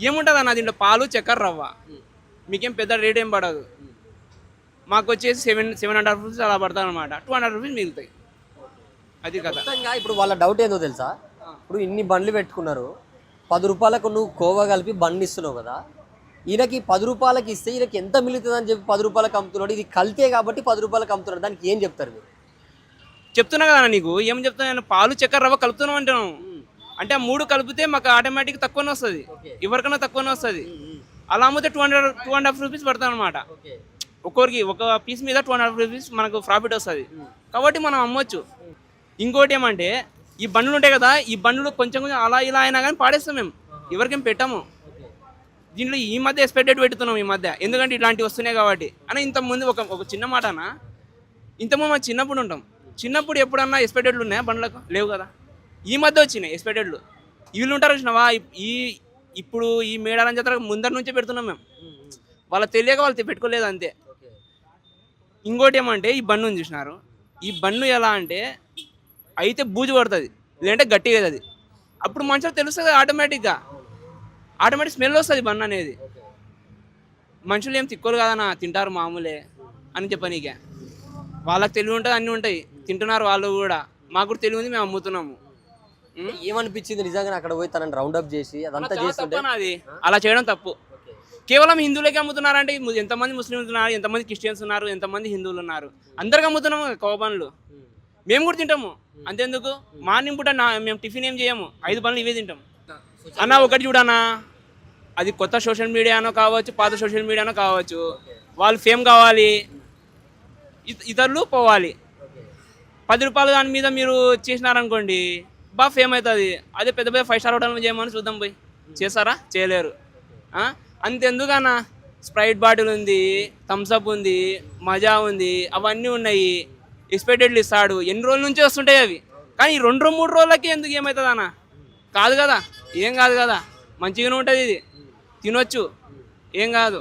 ఏముంటుంది అన్న దీంట్లో పాలు చక్కెర రవ్వ మీకేం పెద్ద రేట్ ఏం పడదు. మాకు వచ్చేసి 700 రూపీస్ అలా పడతాయి అనమాట. 200 రూపీస్ మిగులుతాయి. అది కదా. ఇప్పుడు వాళ్ళ డౌట్ ఏందో తెలుసా, ఇప్పుడు ఇన్ని బండ్లు పెట్టుకున్నారు, 10 రూపాయలకు నువ్వు కోవా కలిపి బండి ఇస్తున్నావు కదా, ఈయనకి 10 రూపాయలకి ఇస్తే ఈయనకి ఎంత మిగులుతుంది అని చెప్పి 10 రూపాయలకు అమ్ముతున్నాడు. ఇది కల్తే కాబట్టి 10 రూపాయలకు అమ్ముతున్నాడు. దానికి ఏం చెప్తారు మీరు? చెప్తున్నా కదా నీకు, ఏం చెప్తున్నా, పాలు చక్కెర రవ్వ కలుపుతున్నాం అంటున్నాం. అంటే ఆ 3 కలిపితే మాకు ఆటోమేటిక్ తక్కువనే వస్తుంది, ఎవరికైనా తక్కువనే వస్తుంది. అలా అమ్మితే 250 రూపీస్ పడతాయి అనమాట. ఒక్కొరికి ఒక పీస్ మీద 250 రూపీస్ మనకు ప్రాఫిట్ వస్తుంది. కాబట్టి మనం అమ్మొచ్చు. ఇంకోటి ఏమంటే ఈ బండ్లు ఉంటాయి కదా, ఈ బండ్లు కొంచెం కొంచెం అలా ఇలా అయినా కానీ పాడేస్తాం మేము, ఎవరికేం పెట్టాము. దీంట్లో ఈ మధ్య ఎక్స్పెక్టెడ్ పెడుతున్నాం ఈ మధ్య, ఎందుకంటే ఇలాంటివి వస్తున్నాయి కాబట్టి. అని ఇంతకుముందు ఒక చిన్న మాట అన్న, ఇంతకుముందు మనం చిన్నప్పుడు ఉంటాం, చిన్నప్పుడు ఎప్పుడన్నా ఎక్స్పెక్టెడ్లు ఉన్నాయా బండ్లకు? లేవు కదా. ఈ మధ్య వచ్చినాయి ఎక్స్పెక్టెడ్లు. వీళ్ళు ఉంటారు చూసినావా, ఇప్పుడు ఈ మేడారం జాతర ముందర నుంచే పెడుతున్నాం మేము. వాళ్ళకి తెలియక వాళ్ళు పెట్టుకోలేదు అంతే. ఇంకోటి ఏమంటే ఈ బండ్ను చూసినారు, ఈ బండ్ను ఎలా అంటే అయితే బూజు పడుతుంది, లేదంటే గట్టిగా అది. అప్పుడు మనుషులకు తెలుస్తుంది ఆటోమేటిక్ స్మెల్ వస్తుంది బండి అనేది. మనుషులు ఏం తిక్కోరు కదన్నా, తింటారు మామూలే అని చెప్పనీకే. వాళ్ళకి తెలివి ఉంటుంది, అన్నీ ఉంటాయి, తింటున్నారు వాళ్ళు కూడా. మాకు కూడా తెలివి ఉంది, మేము అమ్ముతున్నాము. ఏమనిపించింది నిజంగా అక్కడ పోయి తనని రౌండప్ చేసి అదంతా చేస్తుంటే? అది అలా చేయడం తప్పు. కేవలం హిందువులకే అమ్ముతున్నారంటే ఎంతమంది ముస్లింలు ఉన్నారు, ఎంతమంది క్రిస్టియన్స్ ఉన్నారు, ఎంతమంది హిందువులు ఉన్నారు, అందరికి అమ్ముతున్నాము కోవ బండ్లు. మేము కూడా తింటాము. అంతేందుకు, మార్నింగ్ పూట మేము టిఫిన్ ఏం చేయము, 5 బండ్లు ఇవే తింటాం అన్న. ఒకటి చూడన్నా, అది కొత్త సోషల్ మీడియానో కావచ్చు, పాత సోషల్ మీడియానో కావచ్చు, వాళ్ళు ఫేమ్ కావాలి, ఇతరులు పోవాలి. 10 రూపాయలు దాని మీద మీరు చేసినారనుకోండి, బాగా ఫేమ్ అవుతుంది. అదే పెద్ద పెద్ద 5 స్టార్ హోటల్ చేయమని చూద్దాం పోయి, చేస్తారా? చేయలేరు. అంతెందుకన్నా, స్ప్రైట్ బాటిల్ ఉంది, థమ్స్అప్ ఉంది, మజా ఉంది, అవన్నీ ఉన్నాయి. ఎక్స్పెక్టెడ్లు ఇస్తాడు, ఎన్ని రోజుల నుంచి వస్తుంటాయి అవి. కానీ ఈ 2-3 రోజులకి ఎందుకు ఏమవుతుంది అన్న? కాదు కదా, ఏం కాదు కదా, మంచిగానే ఉంటుంది, ఇది తినొచ్చు, ఏం కాదు.